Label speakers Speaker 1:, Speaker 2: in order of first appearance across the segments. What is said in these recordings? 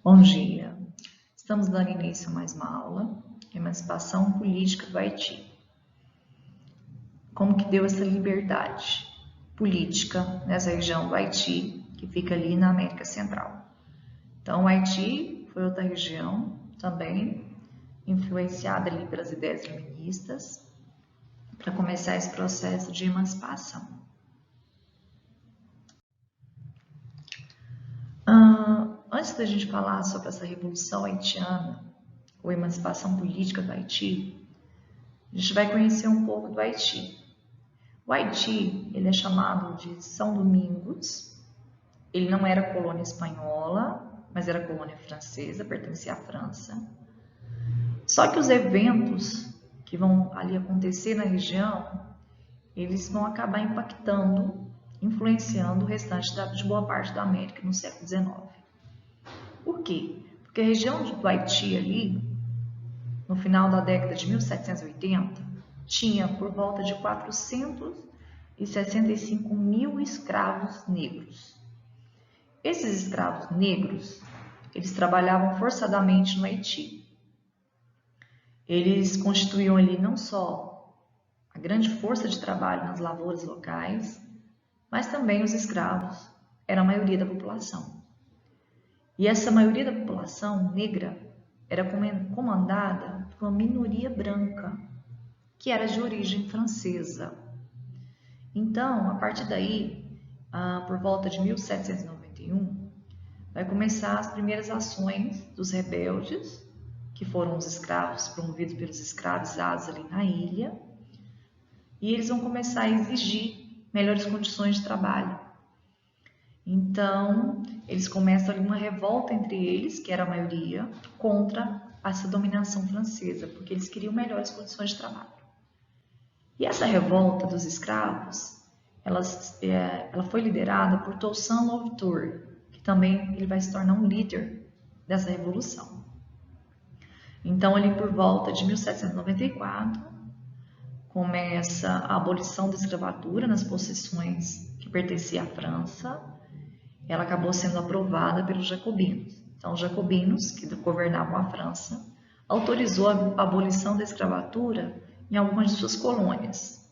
Speaker 1: Bom dia. Estamos dando início a mais uma aula, Emancipação Política do Haiti. Como que deu essa liberdade política nessa região do Haiti, que fica ali na América Central. Então, o Haiti foi outra região também influenciada ali pelas ideias iluministas para começar esse processo de emancipação. Antes da gente falar sobre essa revolução haitiana, ou emancipação política do Haiti, a gente vai conhecer um pouco do Haiti. O Haiti, ele é chamado de São Domingos. Ele não era colônia espanhola, mas era colônia francesa, pertencia à França. Só que os eventos que vão ali acontecer na região, eles vão acabar impactando, influenciando o restante de boa parte da América no século XIX. Por quê? Porque a região do Haiti ali, no final da década de 1780, tinha por volta de 465 mil escravos negros. Esses escravos negros, eles trabalhavam forçadamente no Haiti. Eles constituíam ali não só a grande força de trabalho nas lavouras locais, mas também os escravos eram a maioria da população. E essa maioria da população negra era comandada por uma minoria branca, que era de origem francesa. Então, a partir daí, por volta de 1791, vai começar as primeiras ações dos rebeldes, que foram os escravos promovidos pelos escravizados ali na ilha, e eles vão começar a exigir melhores condições de trabalho. Então, eles começam ali uma revolta entre eles, que era a maioria, contra essa dominação francesa, porque eles queriam melhores condições de trabalho. E essa revolta dos escravos, ela foi liderada por Toussaint Louverture, que também ele vai se tornar um líder dessa revolução. Então, ali por volta de 1794, começa a abolição da escravatura nas possessões que pertenciam à França. Ela acabou sendo aprovada pelos jacobinos. Então, os jacobinos, que governavam a França, autorizou a abolição da escravatura em algumas de suas colônias,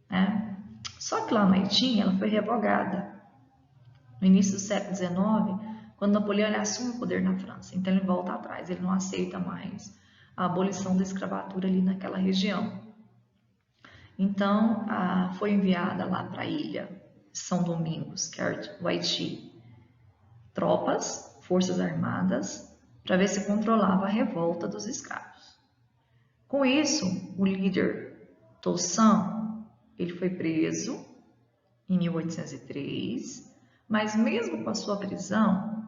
Speaker 1: né? Só que lá no Haiti, ela foi revogada no início do século XIX, quando Napoleão assume o poder na França. Então, ele volta atrás, ele não aceita mais a abolição da escravatura ali naquela região. Então, foi enviada lá para a ilha São Domingos, que é o Haiti, tropas, forças armadas, para ver se controlava a revolta dos escravos. Com isso, o líder Toussaint, ele foi preso em 1803, mas mesmo com a sua prisão,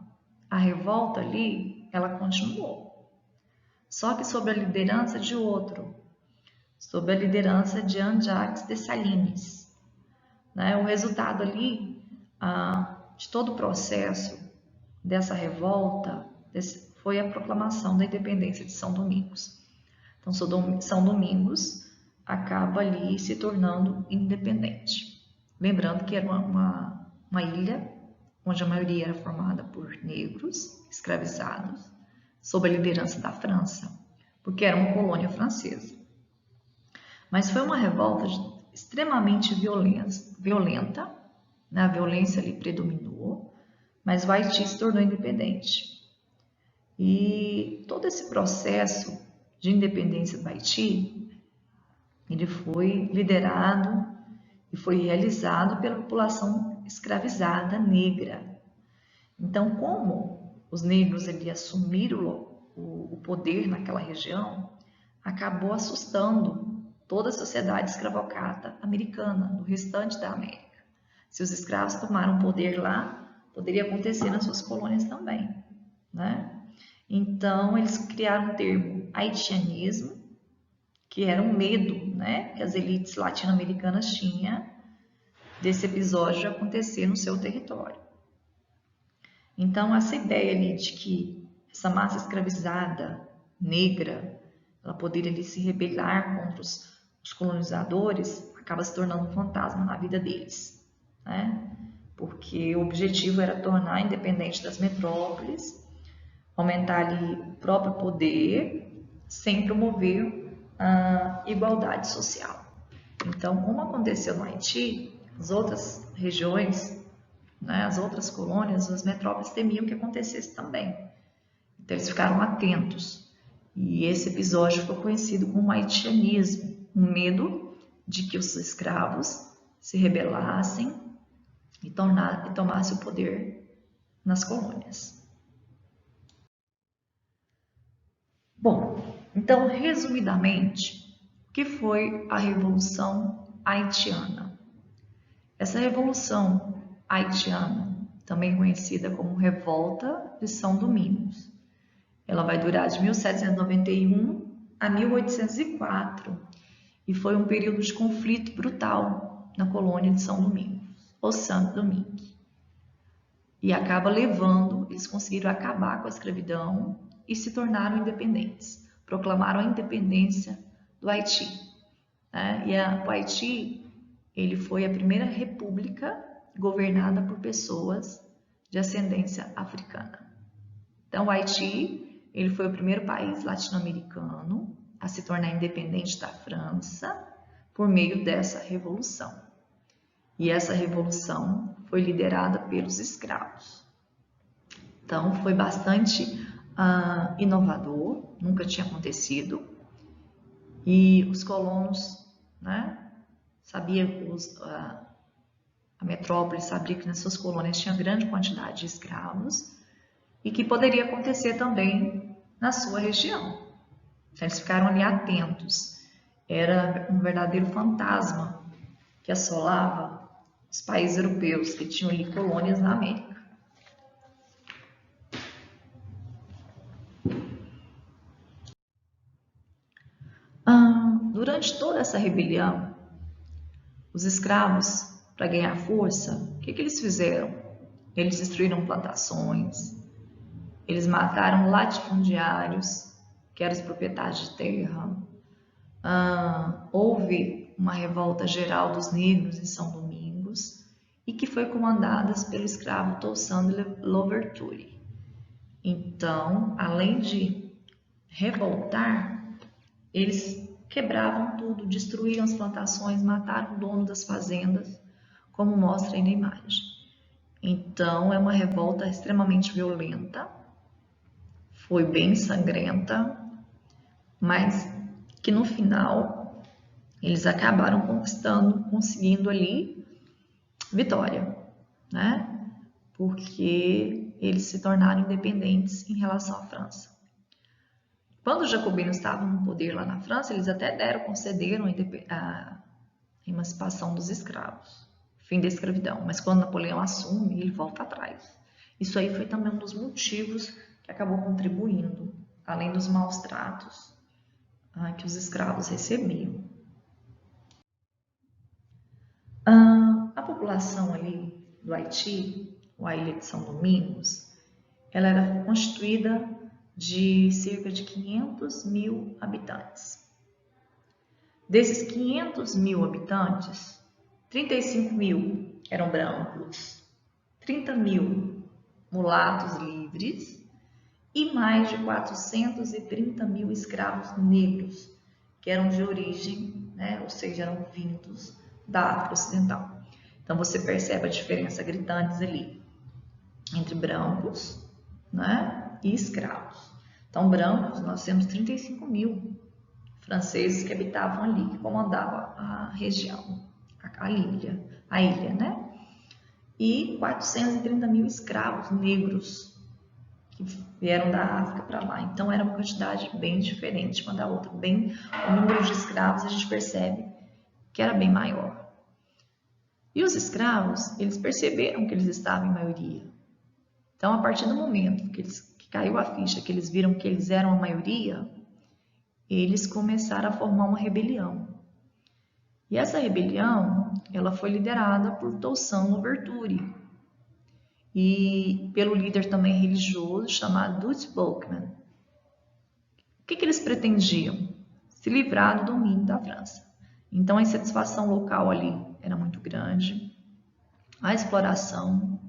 Speaker 1: a revolta ali, ela continuou. Só que sob a liderança de outro, sob a liderança de Jean-Jacques Dessalines. O resultado ali de todo o processo dessa revolta foi a proclamação da independência de São Domingos. Então, São Domingos acaba ali se tornando independente. Lembrando que era uma ilha onde a maioria era formada por negros escravizados, sob a liderança da França, porque era uma colônia francesa. Mas foi uma revolta extremamente violenta, né? A violência ali predominou, mas o Haiti se tornou independente. E todo esse processo de independência do Haiti, ele foi liderado e foi realizado pela população escravizada negra. Então, como os negros ali assumiram o poder naquela região, acabou assustando toda a sociedade escravocrata americana, do restante da América. Se os escravos tomaram poder lá, poderia acontecer nas suas colônias também, né? Então, eles criaram o termo haitianismo, que era um medo, né, que as elites latino-americanas tinham desse episódio de acontecer no seu território. Então, essa ideia ali de que essa massa escravizada, negra, ela poderia ali se rebelar contra os colonizadores, acaba se tornando um fantasma na vida deles, né? Porque o objetivo era tornar independente das metrópoles aumentar ali o próprio poder, sem promover a igualdade social. Então, como aconteceu no Haiti, as outras regiões, né, as outras colônias, as metrópoles temiam que acontecesse também. Então, eles ficaram atentos. E esse episódio ficou conhecido como haitianismo, um medo de que os escravos se rebelassem e tomassem o poder nas colônias. Bom, então, resumidamente, o que foi a Revolução Haitiana? Essa Revolução Haitiana, também conhecida como Revolta de São Domingos, ela vai durar de 1791 a 1804 e foi um período de conflito brutal na colônia de São Domingos, ou Santo Domingo. E acaba levando, eles conseguiram acabar com a escravidão e se tornaram independentes, proclamaram a independência do Haiti. Né? E o Haiti, ele foi a primeira república governada por pessoas de ascendência africana. Então, o Haiti, ele foi o primeiro país latino-americano a se tornar independente da França por meio dessa revolução. E essa revolução foi liderada pelos escravos. Então, foi bastante inovador, nunca tinha acontecido. E os colonos, né, sabiam, a metrópole sabia que nas suas colônias tinha grande quantidade de escravos e que poderia acontecer também na sua região. Então, eles ficaram ali atentos. Era um verdadeiro fantasma que assolava os países europeus que tinham ali colônias na América. Durante toda essa rebelião, os escravos, para ganhar força, o que eles fizeram? Eles destruíram plantações, eles mataram latifundiários, que eram os proprietários de terra. Houve uma revolta geral dos negros em São Domingos e que foi comandada pelo escravo Toussaint Louverture. Então, além de revoltar, eles quebravam tudo, destruíram as plantações, mataram o dono das fazendas, como mostra aí na imagem. Então, é uma revolta extremamente violenta, foi bem sangrenta, mas que no final eles acabaram conseguindo ali vitória, né? Porque eles se tornaram independentes em relação à França. Quando os jacobinos estavam no poder lá na França, eles até concederam a emancipação dos escravos, fim da escravidão. Mas quando Napoleão assume, ele volta atrás. Isso aí foi também um dos motivos que acabou contribuindo, além dos maus tratos que os escravos recebiam. A população ali do Haiti, ou a ilha de São Domingos, ela era constituída de cerca de 500 mil habitantes. Desses 500 mil habitantes, 35 mil eram brancos, 30 mil mulatos livres e mais de 430 mil escravos negros, que eram de origem, né, ou seja, eram vindos da África Ocidental. Então, você percebe a diferença gritante ali entre brancos, né, e escravos. Então, brancos, nós temos 35 mil franceses que habitavam ali, que comandavam a região, a ilha, né? E 430 mil escravos negros que vieram da África para lá. Então, era uma quantidade bem diferente uma da outra. O número de escravos a gente percebe que era bem maior. E os escravos, eles perceberam que eles estavam em maioria. Então, a partir do momento que caiu a ficha, que eles viram que eles eram a maioria, eles começaram a formar uma rebelião. E essa rebelião, ela foi liderada por Toussaint Louverture e pelo líder também religioso chamado Dutch Volkmann. O que eles pretendiam? Se livrar do domínio da França. Então, a insatisfação local ali era muito grande, a exploração,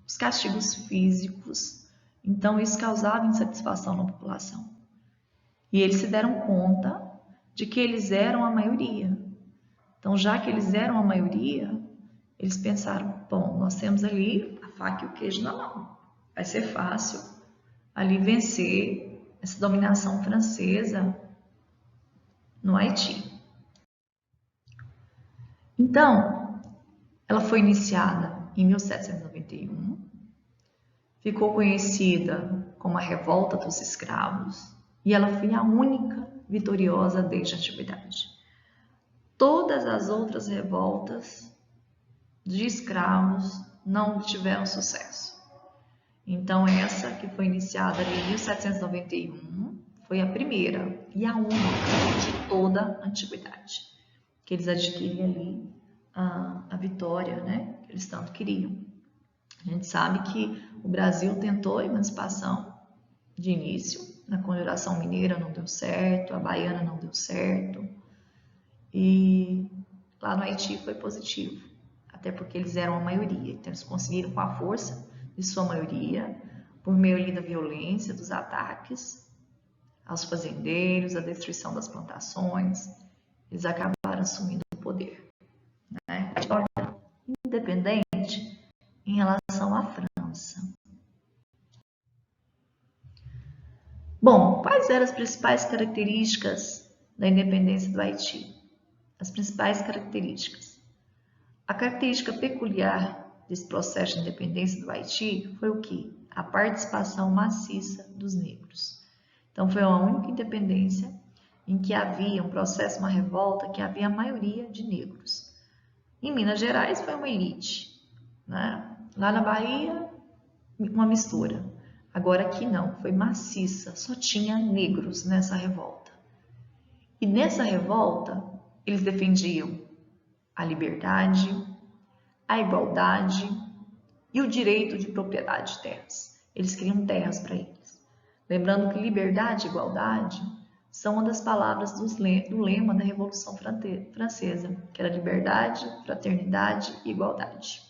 Speaker 1: os castigos físicos Então, isso causava insatisfação na população. E eles se deram conta de que eles eram a maioria. Então, já que eles eram a maioria, eles pensaram, bom, nós temos ali a faca e o queijo na mão. Vai ser fácil ali vencer essa dominação francesa no Haiti. Então, ela foi iniciada em 1791, ficou conhecida como a Revolta dos Escravos e ela foi a única vitoriosa desde a Antiguidade. Todas as outras revoltas de escravos não tiveram sucesso. Então, essa que foi iniciada em 1791 foi a primeira e a única de toda a Antiguidade, que eles adquirem ali a vitória, né, que eles tanto queriam. A gente sabe que o Brasil tentou a emancipação de início, na Conjuração Mineira não deu certo, a Baiana não deu certo, e lá no Haiti foi positivo, até porque eles eram a maioria, então eles conseguiram com a força de sua maioria, por meio ali da violência, dos ataques aos fazendeiros, a destruição das plantações, eles acabaram assumindo o poder, né? Independente em relação à França. Bom, quais eram as principais características da independência do Haiti? As principais características. A característica peculiar desse processo de independência do Haiti foi o quê? A participação maciça dos negros. Então, foi a única independência em que havia um processo, uma revolta, que havia a maioria de negros. Em Minas Gerais foi uma elite, né? Lá na Bahia, uma mistura. Agora aqui não, foi maciça, só tinha negros nessa revolta. E nessa revolta, eles defendiam a liberdade, a igualdade e o direito de propriedade de terras. Eles queriam terras para eles. Lembrando que liberdade e igualdade são uma das palavras do lema da Revolução Francesa, que era liberdade, fraternidade e igualdade.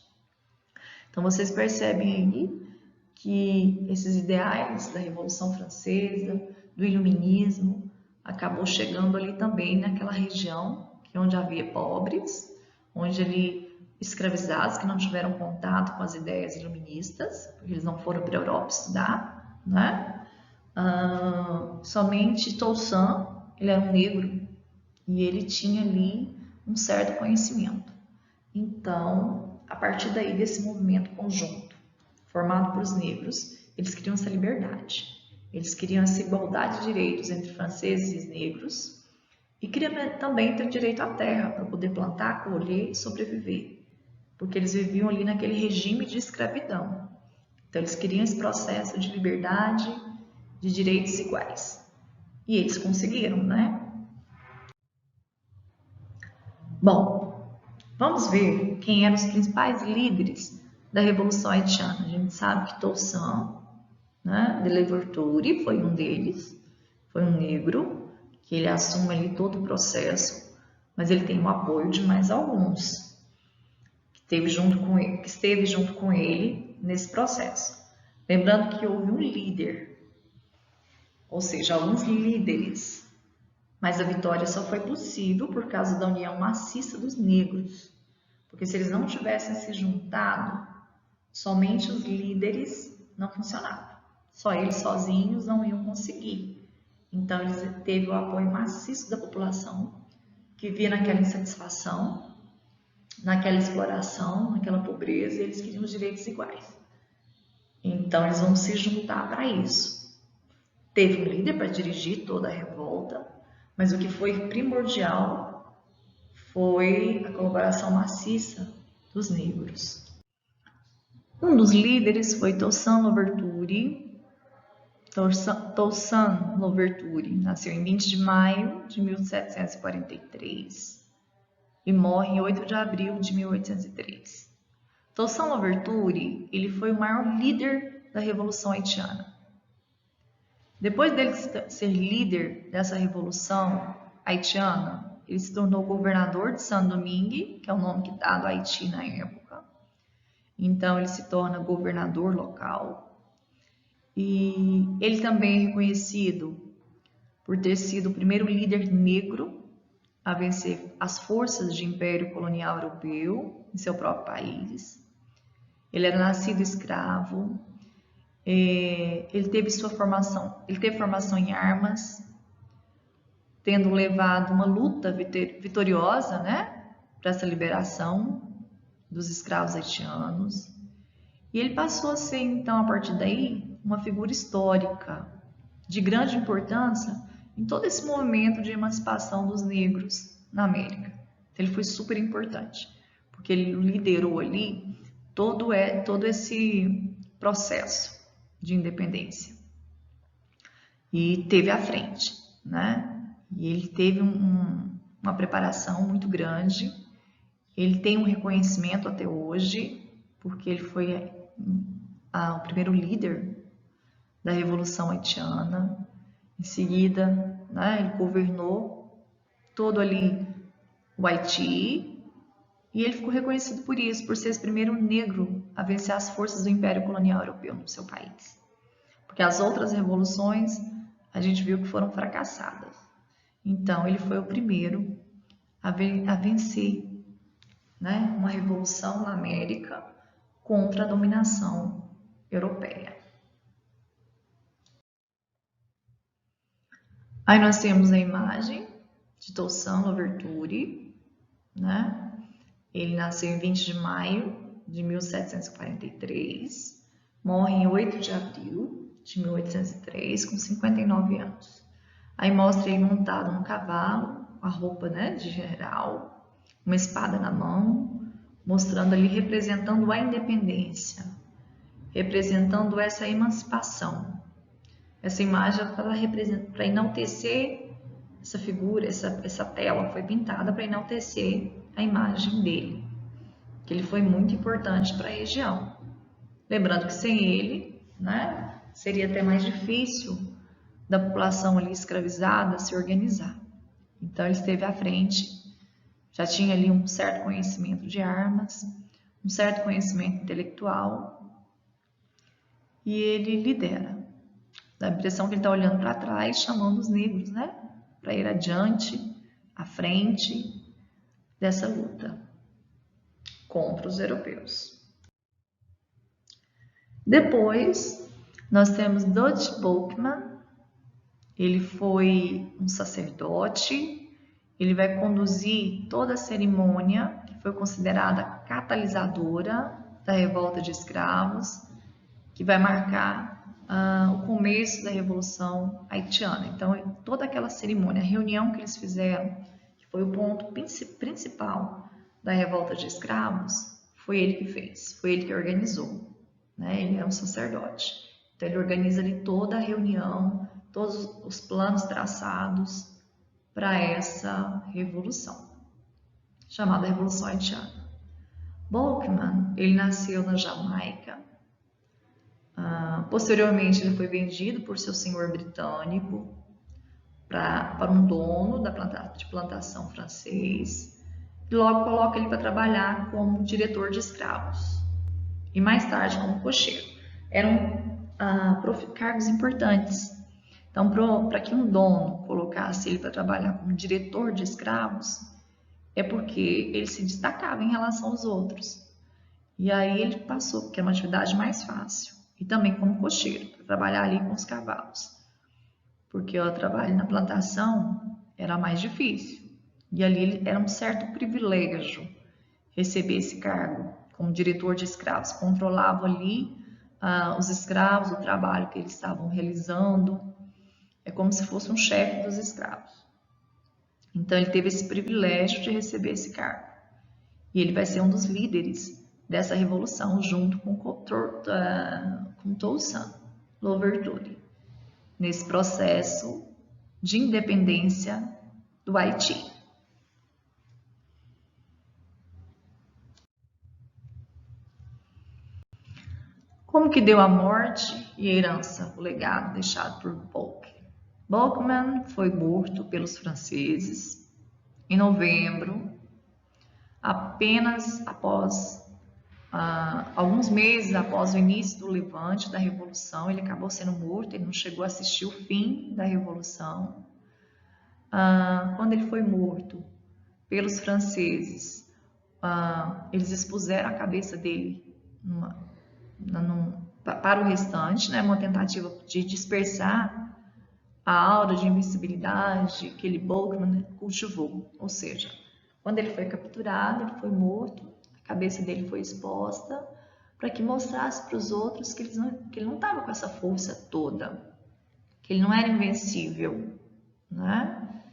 Speaker 1: Então vocês percebem aí que esses ideais da Revolução Francesa, do Iluminismo, acabou chegando ali também naquela região onde havia pobres, onde ali escravizados que não tiveram contato com as ideias iluministas, porque eles não foram para a Europa estudar, né? Somente Toussaint, ele era um negro e ele tinha ali um certo conhecimento. Então, a partir daí desse movimento conjunto, formado por os negros, eles queriam essa liberdade, eles queriam essa igualdade de direitos entre franceses e negros e queriam também ter direito à terra para poder plantar, colher e sobreviver, porque eles viviam ali naquele regime de escravidão. Então, eles queriam esse processo de liberdade, de direitos iguais. E eles conseguiram, né? Bom, vamos ver quem eram os principais líderes da Revolução Haitiana. A gente sabe que Toussaint, né, de Louverture, foi um deles, foi um negro, que ele assume ali todo o processo, mas ele tem o apoio de mais alguns que esteve junto com ele nesse processo. Lembrando que houve um líder, ou seja, alguns líderes, mas a vitória só foi possível por causa da união maciça dos negros, porque se eles não tivessem se juntado, somente os líderes não funcionavam, só eles sozinhos não iam conseguir. Então, eles teve o apoio maciço da população, que via naquela insatisfação, naquela exploração, naquela pobreza, e eles queriam os direitos iguais. Então, eles vão se juntar para isso. Teve um líder para dirigir toda a revolta, mas o que foi primordial foi a colaboração maciça dos negros. Um dos líderes foi Toussaint Louverture. Toussaint Louverture nasceu em 20 de maio de 1743 e morre em 8 de abril de 1803. Toussaint Louverture, ele foi o maior líder da Revolução Haitiana. Depois dele ser líder dessa Revolução Haitiana, ele se tornou governador de Saint-Domingue, que é o nome que dá do Haiti na época. Então, ele se torna governador local. E ele também é reconhecido por ter sido o primeiro líder negro a vencer as forças de império colonial europeu em seu próprio país. Ele era nascido escravo, ele teve formação em armas, tendo levado uma luta vitoriosa, né, para essa liberação dos escravos haitianos. E ele passou a ser, então, a partir daí, uma figura histórica de grande importância em todo esse momento de emancipação dos negros na América. Então, ele foi super importante, porque ele liderou ali todo esse processo de independência e teve à frente, né? E ele teve uma preparação muito grande, ele tem um reconhecimento até hoje, porque ele foi o primeiro líder da Revolução Haitiana. Em seguida, né, ele governou todo ali o Haiti e ele ficou reconhecido por isso, por ser o primeiro negro a vencer as forças do Império Colonial Europeu no seu país. Porque as outras revoluções a gente viu que foram fracassadas. Então, ele foi o primeiro a vencer, né, uma revolução na América contra a dominação europeia. Aí nós temos a imagem de Toussaint Louverture, né? Ele nasceu em 20 de maio de 1743, morre em 8 de abril de 1803, com 59 anos. Aí mostra ele montado num cavalo, com a roupa, né, de general, uma espada na mão, mostrando ali, representando a independência, representando essa emancipação. Essa imagem para enaltecer essa figura, essa tela foi pintada para enaltecer a imagem dele, que ele foi muito importante para a região. Lembrando que sem ele, né, seria até mais difícil da população ali escravizada se organizar. Então ele esteve à frente, já tinha ali um certo conhecimento de armas, um certo conhecimento intelectual, e ele lidera. Dá a impressão que ele está olhando para trás, chamando os negros, né, para ir adiante, à frente dessa luta contra os europeus. Depois, nós temos Dutch Boukman. Ele foi um sacerdote, ele vai conduzir toda a cerimônia que foi considerada catalisadora da revolta de escravos, que vai marcar o começo da Revolução Haitiana. Então, toda aquela cerimônia, a reunião que eles fizeram, que foi o ponto principal da revolta de escravos, foi ele que fez, foi ele que organizou, né? Ele é um sacerdote. Então, ele organiza ali toda a reunião, todos os planos traçados para essa revolução, chamada Revolução Haitiana. Boukman, ele nasceu na Jamaica. Posteriormente, ele foi vendido por seu senhor britânico para um dono de plantação francês, e logo coloca ele para trabalhar como diretor de escravos e mais tarde como cocheiro. Eram cargos importantes. Então, para que um dono colocasse ele para trabalhar como diretor de escravos, é porque ele se destacava em relação aos outros. E aí ele passou, porque é uma atividade mais fácil. E também como cocheiro, para trabalhar ali com os cavalos. Porque o trabalho na plantação era mais difícil. E ali era um certo privilégio receber esse cargo como diretor de escravos. Controlava ali os escravos, o trabalho que eles estavam realizando. É como se fosse um chefe dos escravos. Então ele teve esse privilégio de receber esse cargo. E ele vai ser um dos líderes dessa revolução, junto com Toussaint Louverture, nesse processo de independência do Haiti. Como que deu a morte e a herança, o legado deixado por Boukman foi morto pelos franceses em novembro, apenas após Alguns meses após o início do levante da Revolução, ele acabou sendo morto, ele não chegou a assistir o fim da Revolução. Quando ele foi morto pelos franceses, eles expuseram a cabeça dele para o restante, né, uma tentativa de dispersar a aura de invencibilidade que ele Boltzmann cultivou. Ou seja, quando ele foi capturado, ele foi morto, a cabeça dele foi exposta para que mostrasse para os outros que ele não estava com essa força toda, que ele não era invencível, né?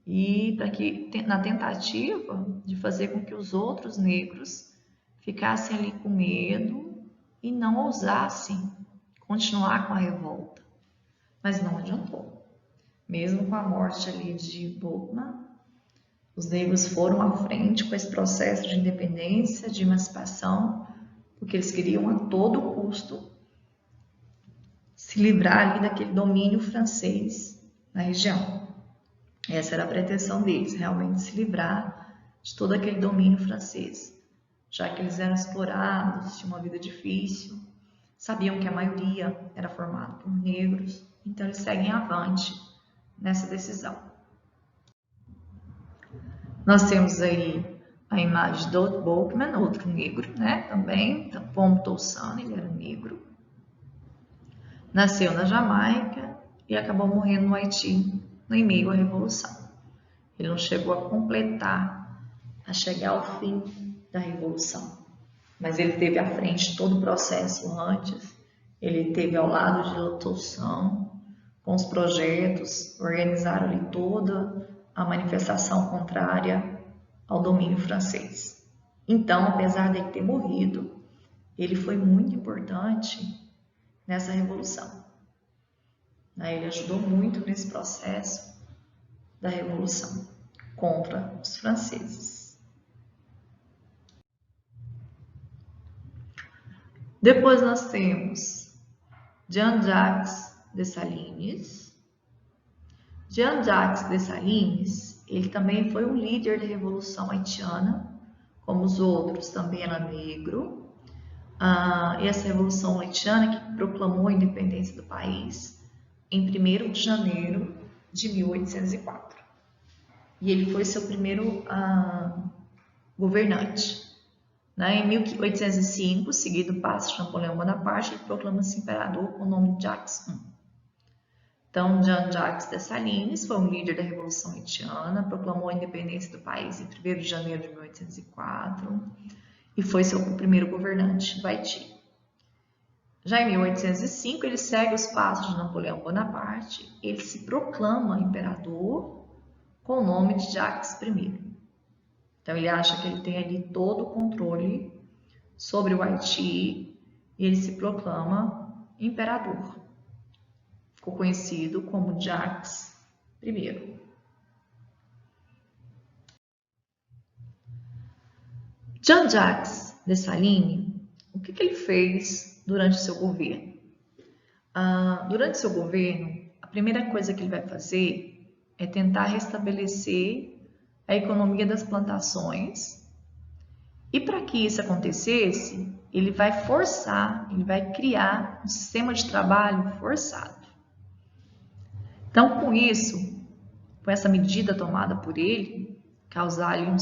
Speaker 1: E para que, na tentativa de fazer com que os outros negros ficassem ali com medo e não ousassem continuar com a revolta. Mas não adiantou. Mesmo com a morte ali de Boltzmann, os negros foram à frente com esse processo de independência, de emancipação, porque eles queriam a todo custo se livrar ali daquele domínio francês na região. Essa era a pretensão deles, realmente se livrar de todo aquele domínio francês, já que eles eram explorados, tinham uma vida difícil, sabiam que a maioria era formada por negros, então eles seguem avante nessa decisão. Nós temos aí a imagem do Otto Boltzmann, outro negro, né, também, Tom Toussaint, ele era negro. Nasceu na Jamaica e acabou morrendo no Haiti, em meio à Revolução. Ele não chegou a completar, a chegar ao fim da Revolução, mas ele teve à frente todo o processo antes, ele teve ao lado de Otto Toussaint, com os projetos, organizaram ali toda a manifestação contrária ao domínio francês. Então, apesar de ele ter morrido, ele foi muito importante nessa revolução. Ele ajudou muito nesse processo da revolução contra os franceses. Depois nós temos Jean-Jacques Dessalines. Jean-Jacques Dessalines, ele também foi um líder da Revolução Haitiana, como os outros, também era negro. Essa Revolução Haitiana que proclamou a independência do país em 1º de janeiro de 1804. E ele foi seu primeiro governante. Em 1805, seguido o passo de Napoleão Bonaparte, ele proclama-se imperador com o nome de Jacques I. Então, Jean-Jacques Dessalines foi um líder da Revolução Haitiana, proclamou a independência do país em 1º de janeiro de 1804 e foi seu primeiro governante do Haiti. Já em 1805, ele segue os passos de Napoleão Bonaparte, ele se proclama imperador com o nome de Jacques I. Então, ele acha que ele tem ali todo o controle sobre o Haiti e ele se proclama imperador. Ficou conhecido como Jacques I. Jean-Jacques Dessalines, o que ele fez durante seu governo? Durante seu governo, a primeira coisa que ele vai fazer é tentar restabelecer a economia das plantações. E para que isso acontecesse, ele vai criar um sistema de trabalho forçado. Então, com isso, com essa medida tomada por ele, causar ali um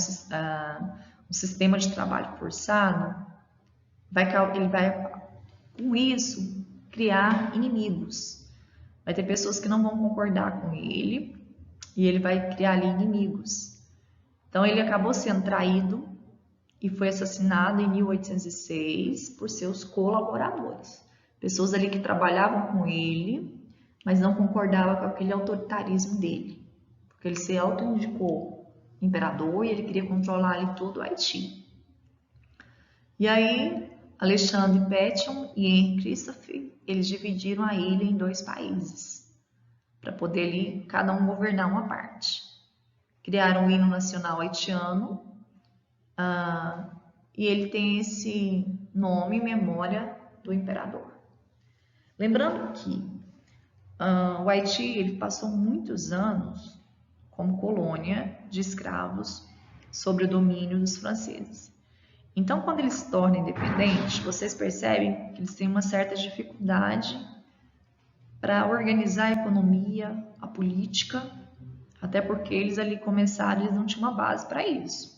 Speaker 1: sistema de trabalho forçado, ele vai, com isso, criar inimigos. Vai ter pessoas que não vão concordar com ele e ele vai criar ali inimigos. Então, ele acabou sendo traído e foi assassinado em 1806 por seus colaboradores. Pessoas ali que trabalhavam com ele, mas não concordavam com aquele autoritarismo dele. Porque ele se autoindicou imperador e ele queria controlar ali todo o Haiti. E aí, Alexandre Pétion e Henri Christophe, eles dividiram a ilha em 2 países, para poder ali, cada um governar uma parte. Criaram o hino nacional haitiano, e ele tem esse nome em memória do imperador. Lembrando que o Haiti ele passou muitos anos como colônia de escravos sob o domínio dos franceses. Então, quando eles se tornam independentes, vocês percebem que eles têm uma certa dificuldade para organizar a economia, a política, até porque eles ali começaram, eles não tinham uma base para isso.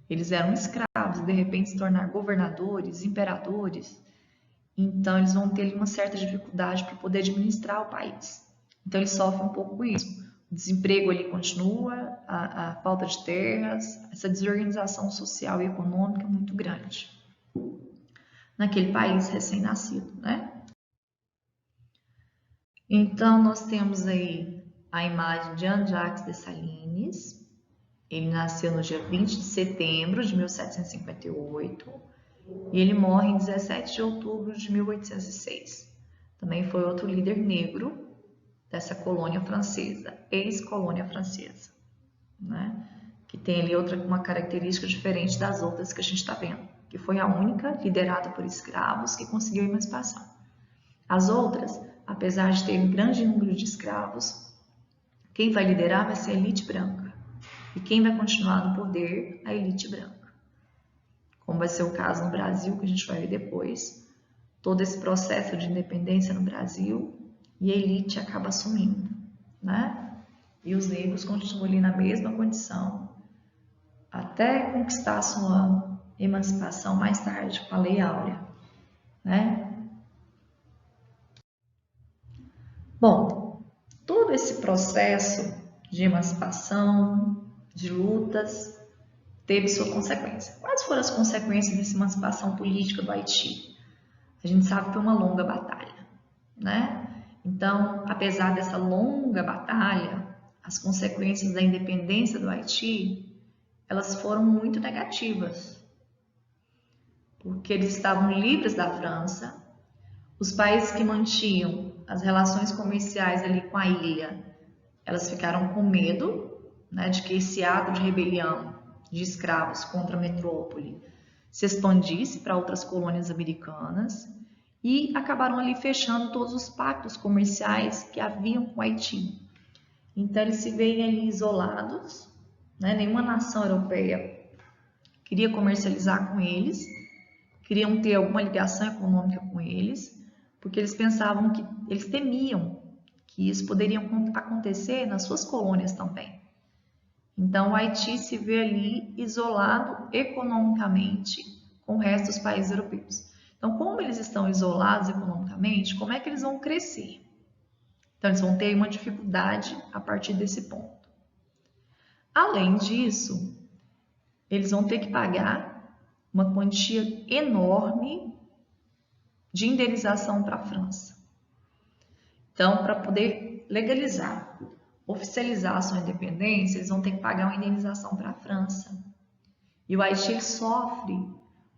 Speaker 1: Eles eram escravos e de repente se tornar governadores, imperadores, então eles vão ter ali uma certa dificuldade para poder administrar o país. Então eles sofrem um pouco com isso. O desemprego ali continua, a falta de terras, essa desorganização social e econômica muito grande naquele país recém-nascido, né? Então nós temos aí a imagem de Jean-Jacques Dessalines. Ele nasceu no dia 20 de setembro de 1758 e ele morre em 17 de outubro de 1806. Também foi outro líder negro dessa colônia francesa, ex-colônia francesa, né? Que tem ali uma característica diferente das outras que a gente está vendo, que foi a única liderada por escravos que conseguiu a emancipação. As outras, apesar de ter um grande número de escravos, quem vai liderar vai ser a elite branca. E quem vai continuar no poder? A elite branca. Como vai ser o caso no Brasil, que a gente vai ver depois, todo esse processo de independência no Brasil e a elite acaba assumindo, né? E os negros continuam ali na mesma condição até conquistar a sua emancipação mais tarde com a Lei Áurea, né? Bom, todo esse processo de emancipação, de lutas, teve sua consequência. Quais foram as consequências dessa emancipação política do Haiti? A gente sabe que foi uma longa batalha, né? Então, apesar dessa longa batalha, as consequências da independência do Haiti, elas foram muito negativas, porque eles estavam livres da França, os países que mantinham as relações comerciais ali com a ilha, elas ficaram com medo, né, de que esse ato de rebelião de escravos contra a metrópole se expandisse para outras colônias americanas e acabaram ali fechando todos os pactos comerciais que haviam com o Haiti. Então eles se veem ali isolados, né? Nenhuma nação europeia queria comercializar com eles, queriam ter alguma ligação econômica com eles, porque eles pensavam que, eles temiam que isso poderia acontecer nas suas colônias também. Então, o Haiti se vê ali isolado economicamente com o resto dos países europeus. Então, como eles estão isolados economicamente, como é que eles vão crescer? Então, eles vão ter uma dificuldade a partir desse ponto. Além disso, eles vão ter que pagar uma quantia enorme de indenização para a França. Então, para poder legalizar, oficializar a sua independência, eles vão ter que pagar uma indenização para a França. E o Haiti sofre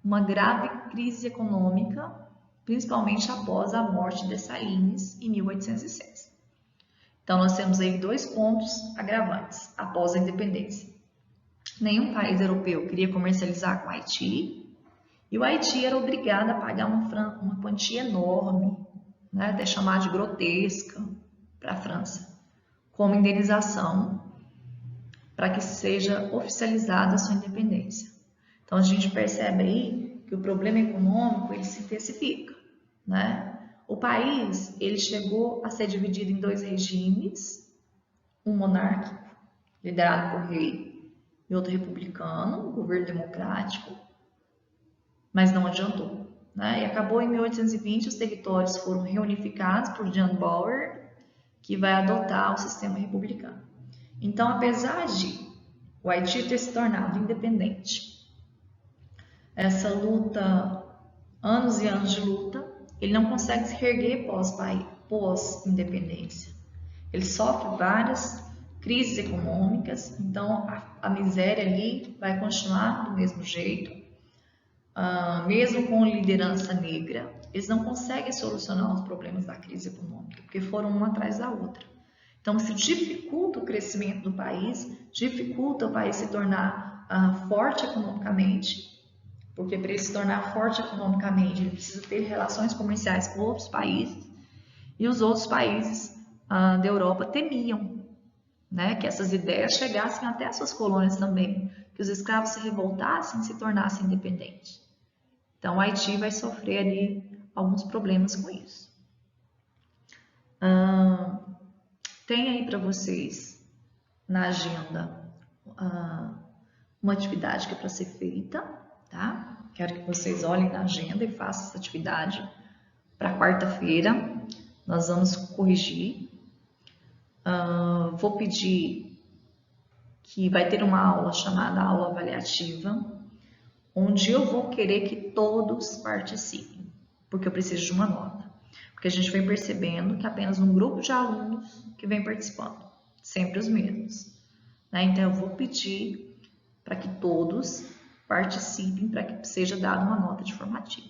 Speaker 1: uma grave crise econômica, principalmente após a morte de Dessalines em 1806. Então, nós temos aí dois pontos agravantes após a independência. Nenhum país europeu queria comercializar com o Haiti, e o Haiti era obrigado a pagar uma quantia enorme, né, até chamar de grotesca, para a França, como indenização para que seja oficializada a sua independência. Então, a gente percebe aí que o problema econômico ele se intensifica, né? O país ele chegou a ser dividido em dois regimes, um monárquico, liderado por rei, e outro republicano, um governo democrático, mas não adiantou, né? E acabou em 1820, os territórios foram reunificados por John Bower, que vai adotar o sistema republicano. Então, apesar de o Haiti ter se tornado independente, essa luta, anos e anos de luta, ele não consegue se reerguer pós-independência. Ele sofre várias crises econômicas, então a miséria ali vai continuar do mesmo jeito. Mesmo com liderança negra, eles não conseguem solucionar os problemas da crise econômica, porque foram uma atrás da outra. Então, isso dificulta o crescimento do país, dificulta o país se tornar forte economicamente, porque para ele se tornar forte economicamente, ele precisa ter relações comerciais com outros países, e os outros países da Europa temiam, né, que essas ideias chegassem até as suas colônias também. que os escravos se revoltassem e se tornassem independentes. Então, Haiti vai sofrer ali alguns problemas com isso. Tem aí para vocês na agenda uma atividade que é para ser feita, tá? Quero que vocês olhem na agenda e façam essa atividade para quarta-feira. Nós vamos corrigir. Vou pedir que vai ter uma aula chamada aula avaliativa, onde eu vou querer que todos participem, porque eu preciso de uma nota. Porque a gente vem percebendo que apenas um grupo de alunos que vem participando, sempre os mesmos, né? Então eu vou pedir para que todos participem, para que seja dada uma nota de formativa,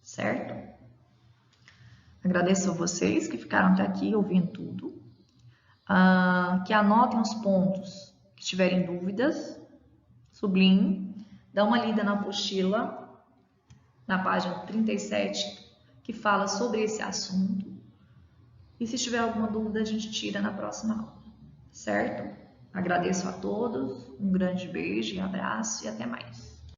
Speaker 1: certo? Agradeço a vocês que ficaram até aqui ouvindo tudo, que anotem os pontos que tiverem dúvidas, sublinhem, dá uma lida na apostila, na página 37, que fala sobre esse assunto. E se tiver alguma dúvida, a gente tira na próxima aula, certo? Agradeço a todos, um grande beijo e abraço e até mais.